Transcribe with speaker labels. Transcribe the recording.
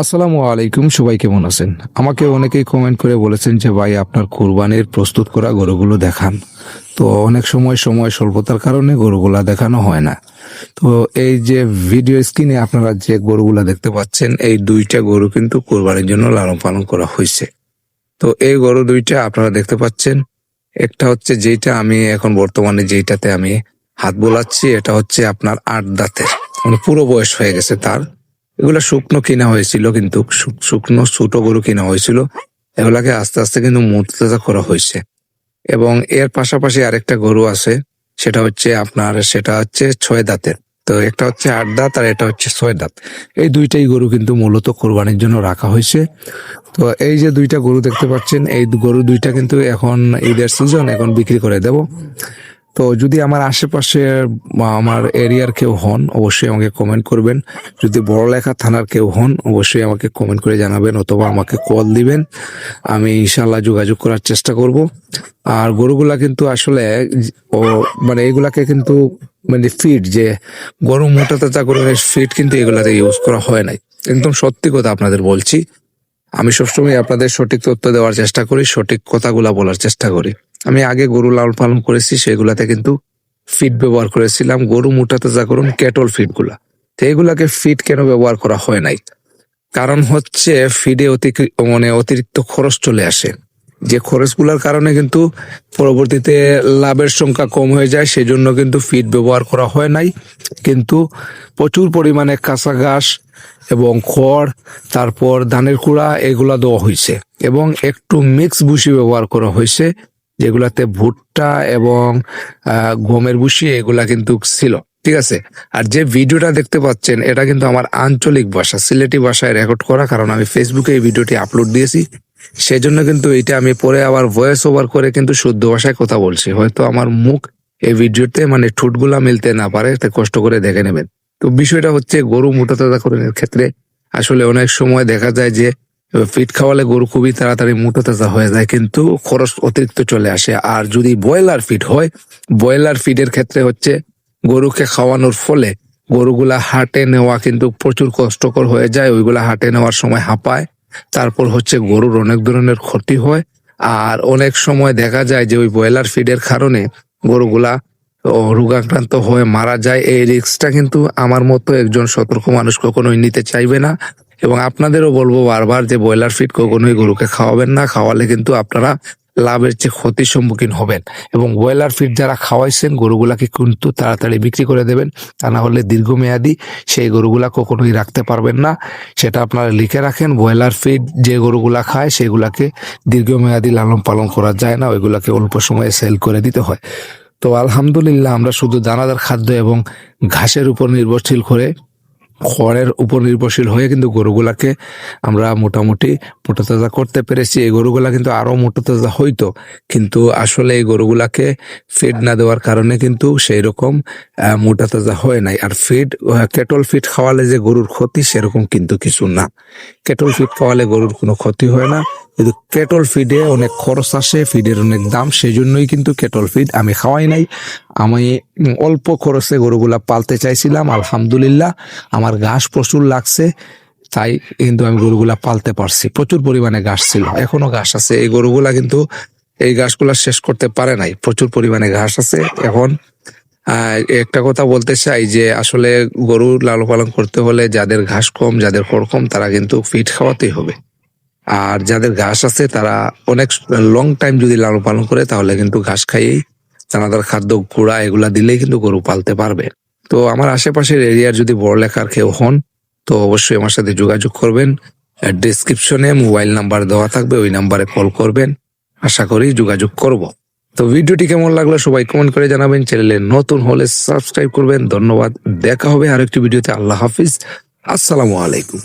Speaker 1: আসসালামু আলাইকুম, সবাই কেমন আছেন? আমাকে অনেকেই কমেন্ট করে বলেছেন যে ভাই আপনার কুরবানির প্রস্তুত করা গরুগুলো দেখান। তো অনেক সময় স্বল্পতার কারণে গরুগুলা দেখানো হয় না। তো এই যে ভিডিও স্ক্রিনে আপনারা যে গরুগুলা দেখতে পাচ্ছেন, এই দুইটা গরু কিন্তু কুরবানির জন্য লালন পালন করা হয়েছে। তো এই গরু দুইটা আপনারা দেখতে পাচ্ছেন, একটা হচ্ছে যেটা আমি এখন বর্তমানে যেটাতে আমি হাত বোলাচ্ছি, এটা হচ্ছে আপনার 8 দাঁতের, মানে পুরো বয়স হয়ে গেছে তার। এগুলা শুকনো কিনা হয়েছিল, কিন্তু শুকনো ছোট গরু কিনা হয়েছিল। এগুলাকে আস্তে আস্তে কিন্তু মোটা করা হয়েছে। এবং এর পাশাপাশি আরেকটা গরু আছে, সেটা হচ্ছে 6 দাঁতের। তো একটা হচ্ছে 8 দাঁত আর এটা হচ্ছে 6 দাঁত। এই দুইটাই গরু কিন্তু মূলত কোরবানির জন্য রাখা হয়েছে। তো এই যে দুইটা গরু দেখতে পাচ্ছেন, এই গরু দুইটা কিন্তু এখন ঈদের সিজন, এখন বিক্রি করে দেব। তো যদি আমার আশেপাশে বা আমার এরিয়ার কেউ হন, অবশ্যই আমাকে কমেন্ট করবেন। যদি বড়লেখা থানার কেউ হন, অবশ্যই আমাকে কমেন্ট করে জানাবেন অথবা আমাকে কল দিবেন। আমি ইনশাল্লাহ যোগাযোগ করার চেষ্টা করব। আর গরুগুলা কিন্তু আসলে ও মানে এগুলাকে কিন্তু মানে ফিড, যে গরু মোটা তাজা গরুর ফিড কিন্তু এগুলাতে ইউজ করা হয় নাই। একদম সত্যি কথা আপনাদের বলছি। আমি সবসময় আপনাদের সঠিক তথ্য দেওয়ার চেষ্টা করি, সঠিক কথাগুলা বলার চেষ্টা করি। আমি আগে গরু লালন পালন করেছি, সেগুলাতে কিন্তু ফিড ব্যবহার করেছিলাম গরু মোটা তাজা করুন ক্যাটল ফিড গুলা। তো এগুলাকে ফিড কেন ব্যবহার করা হয় নাই? কারণ হচ্ছে ফিডে অতিরিক্ত খরচ চলে আসে। যে খরচগুলোর কারণে কিন্তু পরবর্তীতে লাভের সংখ্যা কম হয়ে যায়, সেজন্য কিন্তু ফিড ব্যবহার করা হয় নাই। কিন্তু প্রচুর পরিমাণে কাঁচা ঘাস এবং খড়, তারপর ধানের কুড়া, এগুলা দেওয়া হয়েছে এবং একটু মিক্স ভুসি ব্যবহার করা হয়েছে, যেগুলাতে ভুট্টা এবং গমের ভুসি এগুলা কিন্তু ছিল। ঠিক আছে। আর যে ভিডিওটা দেখতে পাচ্ছেন, এটা কিন্তু আমার আঞ্চলিক ভাষা সিলেটি ভাষায় রেকর্ড করা, কারণ আমি ফেসবুকে এই ভিডিওটি আপলোড দিয়েছি। সেজন্য কিন্তু এটা আমি পরে আবার ভয়েস ওভার করে কিন্তু শুদ্ধ ভাষায় কথা বলছি। হয়তো আমার মুখ এই ভিডিওতে মানে ঠোঁটগুলা মিলতে না পারে, তাই কষ্ট করে দেখে নেবেন। তো বিষয়টা হচ্ছে গরু মোটা তাজাকরণের ক্ষেত্রে আসলে অনেক সময় দেখা যায় যে ফিড খাওয়ালে গরু খুবই তাড়াতাড়ি মোটা তাজা হয়ে যায়, কিন্তু খরচ অতিরিক্ত চলে আসে। আর যদি ব্রয়লার ফিড হয়, ব্রয়লার ফিডের ক্ষেত্রে হচ্ছে গরুকে খাওয়ানোর ফলে গরুগুলা হাটে নেওয়া কিন্তু প্রচুর কষ্টকর হয়ে যায়। ওইগুলা হাটে নেওয়ার সময় হাঁপায়, তারপর হচ্ছে গরুর অনেক ধরনের ক্ষতি হয়। আর অনেক সময় দেখা যায় যে ওই ব্রয়লার ফিডের কারণে গরুগুলা রোগাক্রান্ত হয়ে মারা যায়। এই রিস্কটা কিন্তু আমার মতো একজন সতর্ক মানুষ কখনোই নিতে চাইবে না। এবং আপনাদেরও বলবো বারবার যে ব্রয়লার ফিড কখনোই গরুকে খাওয়াবেন না। খাওয়ালে কিন্তু আপনারা লাভের চেয়ে ক্ষতির সম্মুখীন হবেন। এবং ব্রয়লার ফিড যারা খাওয়াইছেন, গরুগুলাকে কিন্তু তাড়াতাড়ি বিক্রি করে দেবেন, তা না হলে দীর্ঘমেয়াদী সেই গরুগুলা কখনোই রাখতে পারবেন না। সেটা আপনারা লিখে রাখেন, ব্রয়লার ফিড যে গরুগুলা খায় সেগুলাকে দীর্ঘমেয়াদী লালন পালন করা যায় না, ওইগুলাকে অল্প সময়ে সেল করে দিতে হয়। তো আলহামদুলিল্লাহ, আমরা শুধু দানাদার খাদ্য এবং ঘাসের উপর নির্ভরশীল করে, খড়ের উপর নির্ভরশীল হয়ে কিন্তু গরুগুলাকে আমরা মোটামুটি মোটা তাজা করতে পেরেছি। এই গরুগুলা কিন্তু আরো মোটা তাজা হইতো, কিন্তু আসলে এই গরুগুলাকে ফিড না দেওয়ার কারণে কিন্তু সেই রকম মোটা তাজা হয় নাই। আর কেটল ফিড খাওয়ালে যে গরুর ক্ষতি, সেরকম কিন্তু কিছু না। কেটল ফিড খাওয়ালে গরুর কোনো ক্ষতি হয় না, কিন্তু কেটল ফিডে অনেক খরচ আসে, ফিডের অনেক দাম, সেই জন্যই কিন্তু কেটল ফিড আমি খাওয়াই নাই। আমি অল্প খরচে গরুগুলা পালতে চাইছিলাম। আলহামদুলিল্লাহ, আমার ঘাস প্রচুর লাগছে, তাই কিন্তু আমি গরুগুলা পালতে পারছি। প্রচুর পরিমাণে ঘাস ছিল, এখনো ঘাস আছে। এই গরুগুলা কিন্তু এই ঘাসগুলা শেষ করতে পারে নাই, প্রচুর পরিমাণে ঘাস আছে এখন। একটা কথা বলতে চাই যে আসলে গরু লালন পালন করতে হলে যাদের ঘাস কম, যাদের খড় কম, তারা কিন্তু ফিড খাওয়াতেই হবে। আর যাদের ঘাস আছে তারা অনেক লং টাইম যদি লালন পালন করে, তাহলে কিন্তু ঘাস খাইয়েই দানাদার খাদ্য গুঁড়া এগুলা দিলেই কিন্তু গরু পালতে পারবে। তো আমার আশেপাশের এরিয়ার যদি বড়লেখার কেউ হন, তো অবশ্যই আমার সাথে যোগাযোগ করবেন। ডেসক্রিপশনে মোবাইল নাম্বার দেওয়া থাকবে, ওই নাম্বারে কল করবেন। আশা করি যোগাযোগ করব। তো ভিডিওটি কেমন লাগলো সবাই কমেন্ট করে জানাবেন। চ্যানেলে নতুন হলে সাবস্ক্রাইব করবেন। ধন্যবাদ। দেখা হবে আরেকটি ভিডিওতে। আল্লাহ হাফিজ। আসসালামু আলাইকুম।